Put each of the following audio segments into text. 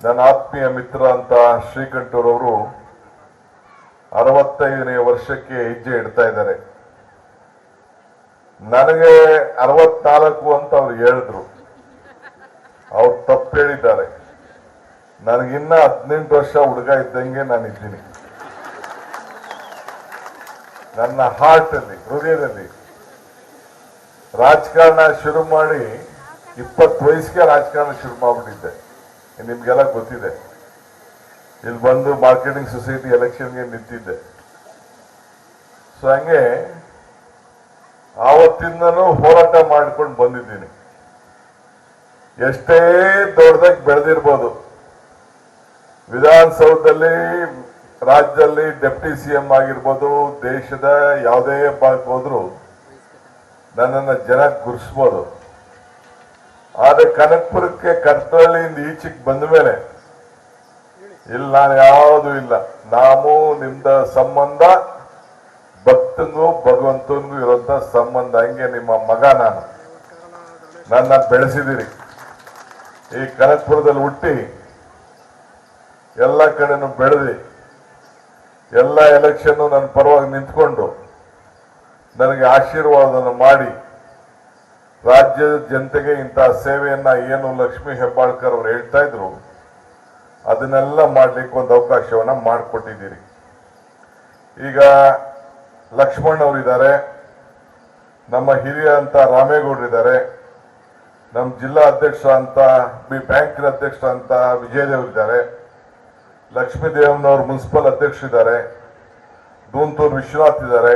ನನ್ನ ಆತ್ಮೀಯ ಮಿತ್ರ ಅಂತ ಶ್ರೀಕಂಠರವರು 65ನೇ ವರ್ಷಕ್ಕೆ ಹೆಜ್ಜೆ ಇಡ್ತಾ ಇದ್ದಾರೆ. ನನಗೆ 64 ಅಂತ ಅವ್ರು ಹೇಳಿದ್ರು. ಅವ್ರು ತಪ್ಪು ಹೇಳಿದ್ದಾರೆ. ನನಗಿನ್ನ 18 ವರ್ಷ ಹುಡುಗ ಇದ್ದಂಗೆ ನಾನಿದ್ದೀನಿ. ನನ್ನ ಹಾರ್ಟ್ ಅಲ್ಲಿ, ಹೃದಯದಲ್ಲಿ ರಾಜಕಾರಣ ಶುರು ಮಾಡಿ 20 ವಯಸ್ಸಿಗೆ ರಾಜಕಾರಣ ಶುರು ಮಾಡ್ಬಿಟ್ಟಿದ್ದೆ. ನಿಮ್ಗೆಲ್ಲ ಗೊತ್ತಿದೆ. ಇಲ್ಲಿ ಬಂದು ಮಾರ್ಕೆಟಿಂಗ್ ಸೊಸೈಟಿ ಎಲೆಕ್ಷನ್ಗೆ ನಿಂತಿದ್ದೆ. ಸೊ ಹಂಗೆ ಆವತ್ತಿಂದನೂ ಹೋರಾಟ ಮಾಡ್ಕೊಂಡು ಬಂದಿದ್ದೀನಿ. ಎಷ್ಟೇ ದೊಡ್ಡದಾಗಿ ಬೆಳೆದಿರ್ಬೋದು, ವಿಧಾನಸೌಧದಲ್ಲಿ, ರಾಜ್ಯದಲ್ಲಿ ಡೆಪ್ಟಿ ಸಿಎಂ ಆಗಿರ್ಬೋದು, ದೇಶದ ಯಾವುದೇ ಭಾಗಕ್ಕೆ ಹೋದ್ರು ನನ್ನನ್ನು ಜನ ಗುರುಸ್ಬೋದು. ಆದ್ರೆ ಕನಕಪುರಕ್ಕೆ ಕರ್ತಹಳ್ಳಿಯಿಂದ ಈಚೆಗೆ ಬಂದ ಮೇಲೆ ಇಲ್ಲಿ ನಾನು ಯಾವುದೂ ಇಲ್ಲ. ನಾವು ನಿಮ್ದ ಸಂಬಂಧ ಭಕ್ತನಿಗೂ ಭಗವಂತನಿಗೂ ಇರುವಂತ ಸಂಬಂಧ. ಹಂಗೆ ನಿಮ್ಮ ಮಗ ನಾನು, ನನ್ನ ಬೆಳೆಸಿದಿರಿ. ಈ ಕನಕಪುರದಲ್ಲಿ ಹುಟ್ಟಿ ಎಲ್ಲ ಕಡೆನೂ ಬೆಳೆದಿ, ಎಲ್ಲ ಎಲೆಕ್ಷನ್ ನನ್ನ ಪರವಾಗಿ ನಿಂತ್ಕೊಂಡು ನನಗೆ ಆಶೀರ್ವಾದವನ್ನು ಮಾಡಿ ರಾಜ್ಯದ ಜನತೆಗೆ ಇಂತಹ ಸೇವೆಯನ್ನ ಏನು ಲಕ್ಷ್ಮೀ ಹೆಬ್ಬಾಳ್ಕರ್ ಅವರು ಹೇಳ್ತಾ ಇದ್ರು ಅದನ್ನೆಲ್ಲ ಮಾಡ್ಲಿಕ್ಕೆ ಒಂದು ಅವಕಾಶವನ್ನ ಮಾಡಿಕೊಟ್ಟಿದ್ದೀರಿ. ಈಗ ಲಕ್ಷ್ಮಣ್ ಅವರಿದ್ದಾರೆ, ನಮ್ಮ ಹಿರಿಯ ಅಂತ ರಾಮೇಗೌಡರಿದ್ದಾರೆ, ನಮ್ಮ ಜಿಲ್ಲಾ ಅಧ್ಯಕ್ಷ ಅಂತ ಬ್ಯಾಂಕಿನ ಅಧ್ಯಕ್ಷ ಅಂತ ವಿಜಯದೇವರಿದ್ದಾರೆ, ಲಕ್ಷ್ಮೀದೇವನವರು ಮುನ್ಸಿಪಲ್ ಅಧ್ಯಕ್ಷರಿದ್ದಾರೆ, ದೂಂತೂರು ವಿಶ್ವನಾಥ್ ಇದ್ದಾರೆ,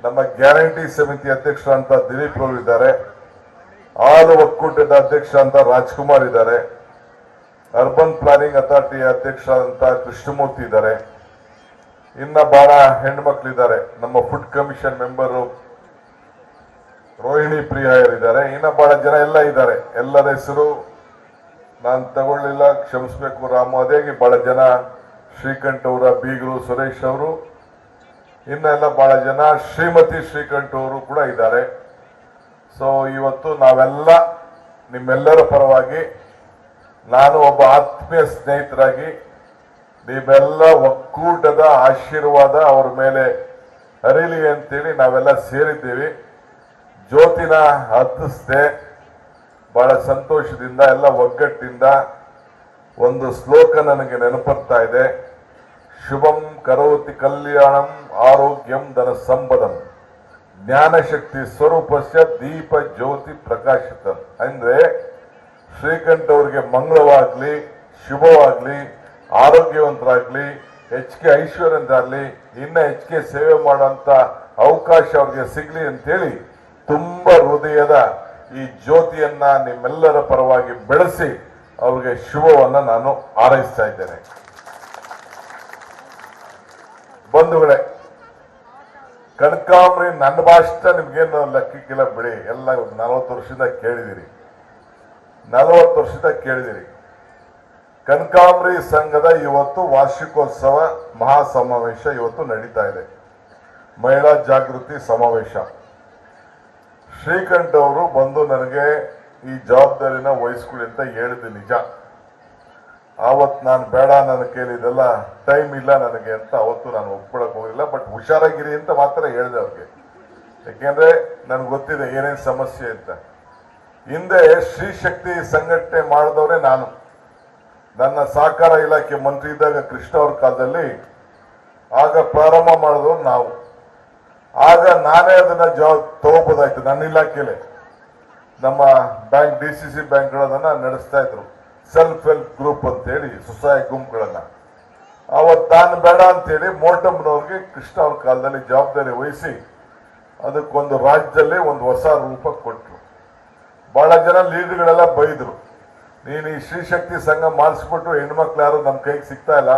ನಮ್ಮ ಗ್ಯಾರಂಟಿ ಸಮಿತಿ ಅಧ್ಯಕ್ಷ ಅಂತ ದಿಲೀಪ್ ಅವರು ಇದ್ದಾರೆ, ಹಾಲು ಒಕ್ಕೂಟದ ಅಧ್ಯಕ್ಷ ಅಂತ ರಾಜ್ಕುಮಾರ್ ಇದ್ದಾರೆ, ಅರ್ಬನ್ ಪ್ಲಾನಿಂಗ್ ಅಥಾರಿಟಿ ಅಧ್ಯಕ್ಷ ಅಂತ ಕೃಷ್ಣಮೂರ್ತಿ ಇದ್ದಾರೆ. ಇನ್ನ ಬಹಳ ಹೆಣ್ಮಕ್ಳಿದ್ದಾರೆ. ನಮ್ಮ ಫುಡ್ ಕಮಿಷನ್ ಮೆಂಬರು ರೋಹಿಣಿ ಪ್ರಿಯಾಯರ್ ಇದ್ದಾರೆ. ಇನ್ನ ಬಹಳ ಜನ ಎಲ್ಲ ಇದ್ದಾರೆ. ಎಲ್ಲರ ಹೆಸರು ನಾನು ತಗೊಳ್ಳಿಲ್ಲ, ಕ್ಷಮಿಸ್ಬೇಕು ರಾಮು. ಅದೇಗೆ ಬಹಳ ಜನ, ಶ್ರೀಕಂಠ ಅವರ ಬೀಗರು ಸುರೇಶ್ ಅವರು, ಇನ್ನೆಲ್ಲ ಬಹಳ ಜನ, ಶ್ರೀಮತಿ ಶ್ರೀಕಂಠ ಅವರು ಕೂಡ ಇದ್ದಾರೆ. ಸೊ ಇವತ್ತು ನಾವೆಲ್ಲ ನಿಮ್ಮೆಲ್ಲರ ಪರವಾಗಿ, ನಾನು ಒಬ್ಬ ಆತ್ಮೀಯ ಸ್ನೇಹಿತರಾಗಿ, ನೀವೆಲ್ಲ ಒಕ್ಕೂಟದ ಆಶೀರ್ವಾದ ಅವರ ಮೇಲೆ ಹರಿಲಿ ಅಂತೇಳಿ ನಾವೆಲ್ಲ ಸೇರಿದ್ದೀವಿ. ಜ್ಯೋತಿನ ಹತ್ತಿಸ್ದೆ ಬಹಳ ಸಂತೋಷದಿಂದ, ಎಲ್ಲ ಒಗ್ಗಟ್ಟಿಂದ. ಒಂದು ಶ್ಲೋಕ ನನಗೆ ನೆನಪರ್ತಾ ಇದೆ. ಶುಭಂ ಕರೋತಿ ಕಲ್ಯಾಣಂ ಆರೋಗ್ಯಂ ಧನ ಸಂಪದಂ ಜ್ಞಾನಶಕ್ತಿ ಸ್ವರೂಪಸ್ಯ ದೀಪ ಜ್ಯೋತಿ ಪ್ರಕಾಶಿತ. ಅಂದ್ರೆ ಶ್ರೀಕಂಠ ಅವರಿಗೆ ಮಂಗಳವಾಗ್ಲಿ, ಶುಭವಾಗ್ಲಿ, ಆರೋಗ್ಯವಂತರಾಗ್ಲಿ, ಹೆಚ್ಚಿಗೆ ಐಶ್ವರ್ಯಂತಾಗ್ಲಿ, ಇನ್ನ ಹೆಚ್ಚಿಗೆ ಸೇವೆ ಮಾಡುವಂತ ಅವಕಾಶ ಅವ್ರಿಗೆ ಸಿಗ್ಲಿ ಅಂತೇಳಿ ತುಂಬಾ ಹೃದಯದ ಈ ಜ್ಯೋತಿಯನ್ನ ನಿಮ್ಮೆಲ್ಲರ ಪರವಾಗಿ ಬೆಳೆಸಿ ಅವ್ರಿಗೆ ಶುಭವನ್ನ ನಾನು ಹಾರೈಸ್ತಾ ಇದ್ದೇನೆ. ಬಂಧುಗಳೇ, ಕನಕಾಂಬರಿ ನನ್ನ ಭಾಷೆ ನಿಮ್ಗೇನು ಲೆಕ್ಕಕ್ಕಿಲ್ಲ ಬಿಡಿ. ಎಲ್ಲ 40 ವರ್ಷದಿಂದ ಕೇಳಿದಿರಿ, 40 ವರ್ಷದಿಂದ ಕೇಳಿದಿರಿ. ಕನಕಾಂಬರಿ ಸಂಘದ ಇವತ್ತು ವಾರ್ಷಿಕೋತ್ಸವ ಮಹಾಸಮಾವೇಶ ಇವತ್ತು ನಡೀತಾ ಇದೆ. ಮಹಿಳಾ ಜಾಗೃತಿ ಸಮಾವೇಶ. ಶ್ರೀಕಂಠ ಅವರು ಬಂದು ನನಗೆ ಈ ಜವಾಬ್ದಾರಿನ ವಹಿಸ್ಕೊಳ್ಳಿ ಅಂತ ಹೇಳಿದ್ದು ನಿಜ. ಆವತ್ತು ನಾನು ಬೇಡ, ನನ್ನ ಕೇಳಿದೆಲ್ಲ ಟೈಮ್ ಇಲ್ಲ ನನಗೆ ಅಂತ ಅವತ್ತು ನಾನು ಒಪ್ಕೊಳಕ್ ಹೋಗಿಲ್ಲ. ಬಟ್ ಹುಷಾರಾಗಿರಿ ಅಂತ ಮಾತ್ರ ಹೇಳಿದೆ ಅವ್ರಿಗೆ. ಯಾಕೆಂದ್ರೆ ನನ್ಗೆ ಗೊತ್ತಿದೆ ಏನೇನು ಸಮಸ್ಯೆ ಅಂತ. ಹಿಂದೆ ಶ್ರೀ ಶಕ್ತಿ ಸಂಘಟನೆ ಮಾಡಿದವರೇ ನಾನು. ನನ್ನ ಸಹಕಾರ ಇಲಾಖೆ ಮಂತ್ರಿ ಇದ್ದಾಗ ಕೃಷ್ಣ ಅವ್ರ ಕಾಲದಲ್ಲಿ ಆಗ ಪ್ರಾರಂಭ ಮಾಡಿದವರು ನಾವು. ಆಗ ನಾನೇ ಅದನ್ನ ತಗೋಬೋದಾಯ್ತು. ನನ್ನ ಇಲಾಖೆಲೆ ನಮ್ಮ ಬ್ಯಾಂಕ್, DCC ಬ್ಯಾಂಕ್ಗಳನ್ನ ನಡೆಸ್ತಾ ಇದ್ರು. ಸೆಲ್ಫ್ ಹೆಲ್ಪ್ ಗ್ರೂಪ್ ಅಂತೇಳಿ ಸ್ವಸಹಾಯ ಗುಂಪುಗಳನ್ನ. ಅವತ್ತು ನಾನು ಬೇಡ ಅಂತೇಳಿ ಮೋಟಮ್ನವ್ರಿಗೆ ಕೃಷ್ಣ ಅವ್ರ ಕಾಲದಲ್ಲಿ ಜವಾಬ್ದಾರಿ ವಹಿಸಿ ಅದಕ್ಕೊಂದು ರಾಜ್ಯದಲ್ಲಿ ಒಂದು ಹೊಸ ರೂಪ ಕೊಟ್ಟರು. ಬಹಳ ಜನ ಲೀಡರ್ಗಳೆಲ್ಲ ಬೈದ್ರು, ನೀನು ಈ ಶ್ರೀಶಕ್ತಿ ಸಂಘ ಮಾಡಿಸ್ಬಿಟ್ಟು ಹೆಣ್ಮಕ್ಳು ಯಾರು ನಮ್ಮ ಕೈಗೆ ಸಿಗ್ತಾ ಇಲ್ಲ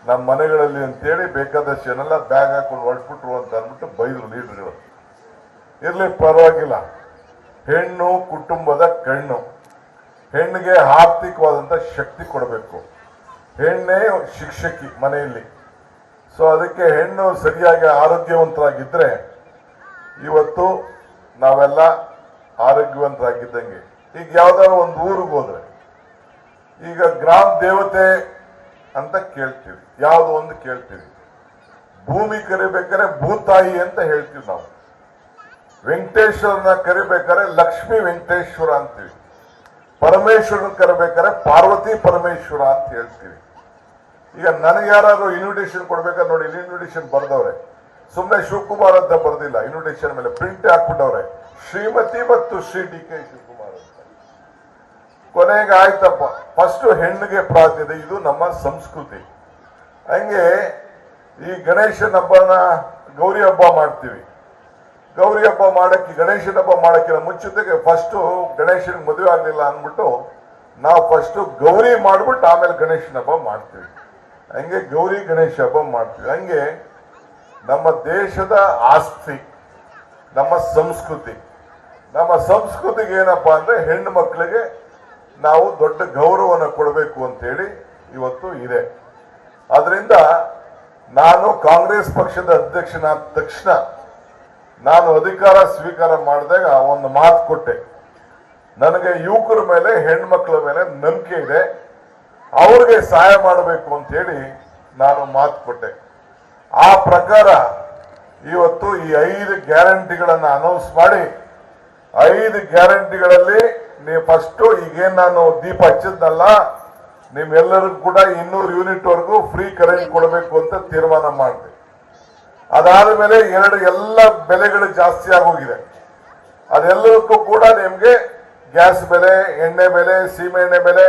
ನಮ್ಮ ಮನೆಗಳಲ್ಲಿ ಅಂತೇಳಿ ಬೇಕಾದಷ್ಟು ಏನೆಲ್ಲ ಬ್ಯಾಗ್ ಹಾಕೊಂಡು ಹೊರಟ್ಬಿಟ್ರು ಅಂತ ಅಂದ್ಬಿಟ್ಟು ಬೈದ್ರು ಲೀಡರ್ಗಳು. ಇರ್ಲಿ, ಪರವಾಗಿಲ್ಲ. ಹೆಣ್ಣು ಕುಟುಂಬದ ಕಣ್ಣು. ಹೆಣ್ಣಿಗೆ ಆರ್ಥಿಕವಾದಂತ ಶಕ್ತಿ ಕೊಡಬೇಕು. ಹೆಣ್ಣೇ ಶಿಕ್ಷಕಿ ಮನೆಯಲ್ಲಿ. ಸೊ ಅದಕ್ಕೆ ಹೆಣ್ಣು ಸರಿಯಾಗಿ ಆರೋಗ್ಯವಂತರಾಗಿದ್ರೆ ಇವತ್ತು ನಾವೆಲ್ಲ ಆರೋಗ್ಯವಂತರಾಗಿದ್ದಂಗೆ. ಈಗ ಯಾವ್ದಾದ್ರು ಒಂದು ಊರಿಗೆ ಹೋದ್ರೆ ಈಗ ಗ್ರಾಮ ದೇವತೆ ಅಂತ ಕೇಳ್ತೀವಿ, ಯಾವ್ದು ಒಂದು ಕೇಳ್ತೀವಿ. ಭೂಮಿ ಕರಿಬೇಕಾದ್ರೆ ಭೂತಾಯಿ ಅಂತ ಹೇಳ್ತೀವಿ ನಾವು. ವೆಂಕಟೇಶ್ವರನ ಕರಿಬೇಕಾದ್ರೆ ಲಕ್ಷ್ಮೀ ವೆಂಕಟೇಶ್ವರ ಅಂತೀವಿ. ಪರಮೇಶ್ವರನ ಕರಿಬೇಕಾದ್ರೆ ಪಾರ್ವತಿ ಪರಮೇಶ್ವರ ಅಂತ ಹೇಳ್ತೀವಿ. ಈಗ ನನಗೆ ಯಾರಾದ್ರೂ ಇನ್ವಿಟೇಷನ್ ಕೊಡ್ಬೇಕಾದ್ರೆ ನೋಡಿ, ಇನ್ವಿಟೇಷನ್ ಬರ್ದವ್ರೆ, ಸುಮ್ಮನೆ ಶಿವಕುಮಾರ್ ಅಂತ ಬರ್ದಿಲ್ಲ, ಇನ್ವಿಟೇಷನ್ ಮೇಲೆ ಪ್ರಿಂಟ್ ಹಾಕ್ಬಿಟ್ಟವ್ರೆ, ಶ್ರೀಮತಿ ಮತ್ತು ಶ್ರೀ ಡಿ.ಕೆ. ಶಿವಕುಮಾರ್ ಅಂತ. ಕೊನೆಗೆ ಆಯ್ತಪ್ಪ, ಫಸ್ಟ್ ಹೆಣ್ಣಿಗೆ ಪ್ರಾಧಾನ್ಯತೆ, ಇದು ನಮ್ಮ ಸಂಸ್ಕೃತಿ. ಹಂಗೆ ಈ ಗಣೇಶನ ಹಬ್ಬನ ಗೌರಿ ಹಬ್ಬ ಮಾಡ್ತೀವಿ. ಗೌರಿ ಹಬ್ಬ ಮಾಡಕ್ಕೆ, ಗಣೇಶನ ಹಬ್ಬ ಮಾಡಕ್ಕಿಂತ ಮುಂಚಿತೆಗೆ ಫಸ್ಟ್ ಗಣೇಶನ ಮದುವೆ ಆಗ್ಲಿಲ್ಲ ಅಂದ್ಬಿಟ್ಟು ನಾವು ಫಸ್ಟ್ ಗೌರಿ ಮಾಡ್ಬಿಟ್ಟು ಆಮೇಲೆ ಗಣೇಶನ ಹಬ್ಬ ಮಾಡ್ತೀವಿ. ಹಂಗೆ ಗೌರಿ ಗಣೇಶ ಹಬ್ಬ ಮಾಡ್ತೀವಿ. ಹಂಗೆ ನಮ್ಮ ದೇಶದ ಆಸ್ತಿ ನಮ್ಮ ಸಂಸ್ಕೃತಿ. ನಮ್ಮ ಸಂಸ್ಕೃತಿಗೆ ಏನಪ್ಪಾ ಅಂದ್ರೆ ಹೆಣ್ಣು ಮಕ್ಕಳಿಗೆ ನಾವು ದೊಡ್ಡ ಗೌರವನ ಕೊಡಬೇಕು ಅಂತೇಳಿ ಇವತ್ತು ಇದೆ. ಆದ್ರಿಂದ ನಾನು ಕಾಂಗ್ರೆಸ್ ಪಕ್ಷದ ಅಧ್ಯಕ್ಷನಾದ ತಕ್ಷಣ ನಾನು ಅಧಿಕಾರ ಸ್ವೀಕಾರ ಮಾಡಿದಾಗ ಒಂದು ಮಾತು ಕೊಟ್ಟೆ, ನನಗೆ ಯುವಕರ ಮೇಲೆ ಹೆಣ್ಮಕ್ಳ ಮೇಲೆ ನಂಬಿಕೆ ಇದೆ, ಅವ್ರಿಗೆ ಸಹಾಯ ಮಾಡಬೇಕು ಅಂತ ಹೇಳಿ ನಾನು ಮಾತು ಕೊಟ್ಟೆ. ಆ ಪ್ರಕಾರ ಇವತ್ತು ಈ 5 ಗ್ಯಾರಂಟಿಗಳನ್ನ ಅನೌನ್ಸ್ ಮಾಡಿ, 5 ಗ್ಯಾರಂಟಿಗಳಲ್ಲಿ ನೀವು ಫಸ್ಟ್ ಈಗೇನ್ ನಾನು ದೀಪ ಹಚ್ಚಿದ್ನಲ್ಲ, ನಿಮ್ಮೆಲ್ಲರಿಗೂ ಕೂಡ 200 ಯೂನಿಟ್ ವರೆಗೂ ಫ್ರೀ ಕರೆಂಟ್ ಕೊಡಬೇಕು ಅಂತ ತೀರ್ಮಾನ ಮಾಡಿದೆ. ಅದಾದ ಮೇಲೆ ಎಲ್ಲ ಬೆಲೆಗಳು ಜಾಸ್ತಿ ಆಗೋಗಿದೆ. ಅದೆಲ್ಲದಕ್ಕೂ ಕೂಡ ನಿಮ್ಗೆ ಗ್ಯಾಸ್ ಬೆಲೆ, ಎಣ್ಣೆ ಬೆಲೆ, ಸೀಮೆ ಎಣ್ಣೆ ಬೆಲೆ,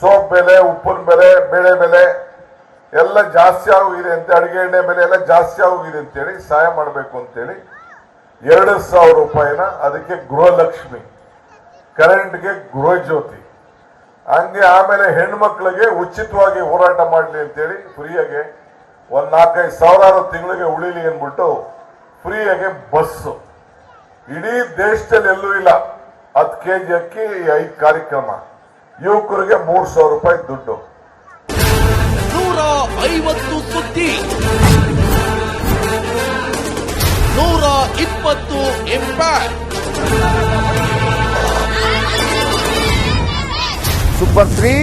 ಸೋಪ್ ಬೆಲೆ, ಉಪ್ಪಿನ ಬೆಲೆ, ಬೇಳೆ ಬೆಲೆ ಎಲ್ಲ ಜಾಸ್ತಿ ಆಗೋಗಿದೆ ಅಂತ, ಅಡಿಗೆ ಎಣ್ಣೆ ಬೆಲೆ ಎಲ್ಲ ಜಾಸ್ತಿ ಆಗೋಗಿದೆ ಅಂತೇಳಿ ಸಹಾಯ ಮಾಡಬೇಕು ಅಂತೇಳಿ 2,000 ರೂಪಾಯಿನ ಅದಕ್ಕೆ ಗೃಹಲಕ್ಷ್ಮಿ, ಕರೆಂಟ್ಗೆ ಗೃಹ ಜ್ಯೋತಿ, ಹಂಗೆ ಆಮೇಲೆ ಹೆಣ್ಮಕ್ಳಿಗೆ ಉಚಿತವಾಗಿ ಹೋರಾಟ ಮಾಡಲಿ ಅಂತೇಳಿ ಫ್ರೀಯಾಗೆ 4-5 ಸಾವಿರಾರು ತಿಂಗಳಿಗೆ ಉಳಿಲಿ ಅಂದ್ಬಿಟ್ಟು ಫ್ರೀಯಾಗೆ ಬಸ್ಸು. ಇಡೀ ದೇಶದಲ್ಲಿ ಎಲ್ಲೂ ಇಲ್ಲ 10 kg ಅಕ್ಕಿ, 5 ಕಾರ್ಯಕ್ರಮ, ಯುವಕರಿಗೆ 3,000 ರೂಪಾಯಿ ದುಡ್ಡು. 150 ಸುದ್ದಿ, 120 ಇಂಪ್ಯಾಕ್ಟ್. ಸೂಪರ್ 3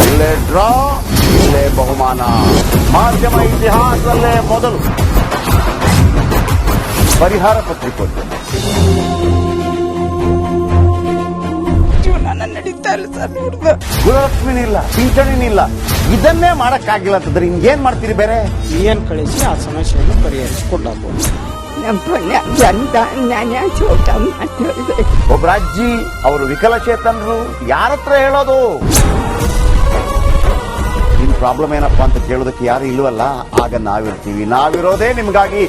ಇಲ್ಲೇ ಡ್ರಾ, ಇಲ್ಲೇ ಬಹುಮಾನ. ಮಾಧ್ಯಮ ಇತಿಹಾಸದಲ್ಲೇ ಮೊದಲು ಪರಿಹಾರ ಪತ್ರಿಕೋದ್ಯಮ. ಜೀವನ ನಡೀತಾ ಇಲ್ಲ ಸರ್. ನೋಡಿದ ಗೃಹಲಕ್ಷ್ಮಿನಿಲ್ಲ, ಪಿಂಚಣಿನಿಲ್ಲ, ಇದನ್ನೇ ಮಾಡಕ್ಕಾಗಿಲ್ಲ ಅಂತಂದ್ರೆ ಇನ್ನೇನ್ ಮಾಡ್ತೀರಿ ಬೇರೆ? ಏನ್ ಕಳಿಸಿ ಆ ಸಮಸ್ಯೆಯನ್ನು ಪರಿಹರಿಸಿಕೊಡಬಹುದು. ನಮ್ಮ ಪುಣ್ಯ ಜನ ನ್ಯಾಯ ಚೋಟ ಮಾಡ್ತಿರ್ಬೇಕು. ಒಬ್ಬ ಅಜ್ಜಿ, ಅವರು ವಿಕಲಚೇತನರು, ಯಾರ ಹತ್ರ ಹೇಳೋದು? ನಿಮ್ ಪ್ರಾಬ್ಲಮ್ ಏನಪ್ಪಾ ಅಂತ ಕೇಳೋದಕ್ಕೆ ಯಾರು ಇಲ್ವಲ್ಲ, ಆಗ ನಾವಿರ್ತೀವಿ. ನಾವಿರೋದೇ ನಿಮ್ಗಾಗಿ.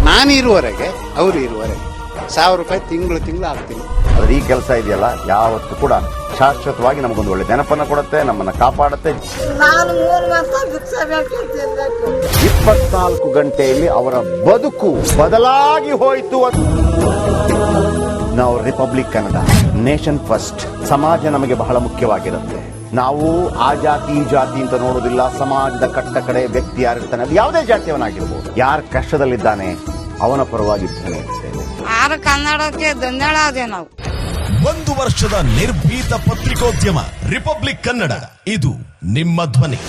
ನಾನು ಇರುವವರೆಗೆ, ಅವರು ಇರುವವರೆಗೆ 1,000 ರೂಪಾಯಿ ತಿಂಗಳು ಆಗ್ತೀನಿ. ಆದ್ರೆ ಈ ಕೆಲಸ ಇದೆಯಲ್ಲ, ಯಾವತ್ತೂ ಕೂಡ ಶಾಶ್ವತವಾಗಿ ನಮಗೊಂದು ಒಳ್ಳೆ ನೆನಪನ್ನ ಕೊಡುತ್ತೆ, ನಮ್ಮನ್ನ ಕಾಪಾಡುತ್ತೆ. ನಾನು 3 ವರ್ಷ ಭಿಕ್ಷೆ ಬೇಕಿರ್ತಿರ್ಬೇಕು. 24 ಗಂಟೆಯಲ್ಲಿ ಅವರ ಬದುಕು ಬದಲಾಗಿ ಹೋಯಿತು. ನಾವು ರಿಪಬ್ಲಿಕ್ ಕನ್ನಡ, ನೇಷನ್ ಫಸ್ಟ್. ಸಮಾಜ ನಮಗೆ ಬಹಳ ಮುಖ್ಯವಾಗಿರುತ್ತೆ. ನಾವು ಆ ಜಾತಿ ಈ ಜಾತಿ ಅಂತ ನೋಡೋದಿಲ್ಲ. ಸಮಾಜದ ಕಟ್ಟ ಕಡೆ ವ್ಯಕ್ತಿ ಯಾರಿರ್ತಾನೆ, ಅದು ಯಾವುದೇ ಜಾತಿಯವನಾಗಿರ್ಬೋದು, ಯಾರ ಕಷ್ಟದಲ್ಲಿದ್ದಾನೆ ಅವನ ಪರವಾಗಿರ್ತಾನೆ. ಕನ್ನಡಕ್ಕೆ ಧನ್ಯವಾದ. ನಾವು 1 ವರ್ಷದ ನಿರ್ಭೀತ ಪತ್ರಿಕೋದ್ಯಮ ರಿಪಬ್ಲಿಕ್ ಕನ್ನಡ, ಇದು ನಿಮ್ಮ ಧ್ವನಿ.